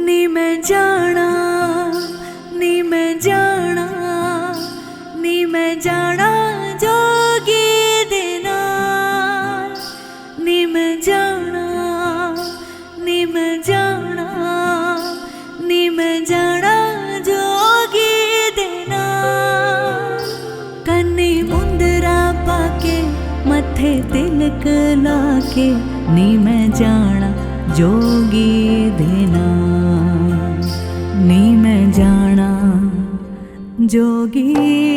नी मैं जाना, नी मैं जाना, नी मैं जाना जोगी दे नाल। नी मैं जाना, नी मैं जाना, नी मैं जाना जोगी दे नाल। कन्नी मुंदरा पाके मथे तिलक लाके, नी मैं जाना जोगी दे नाल। नी मैं जाना जोगी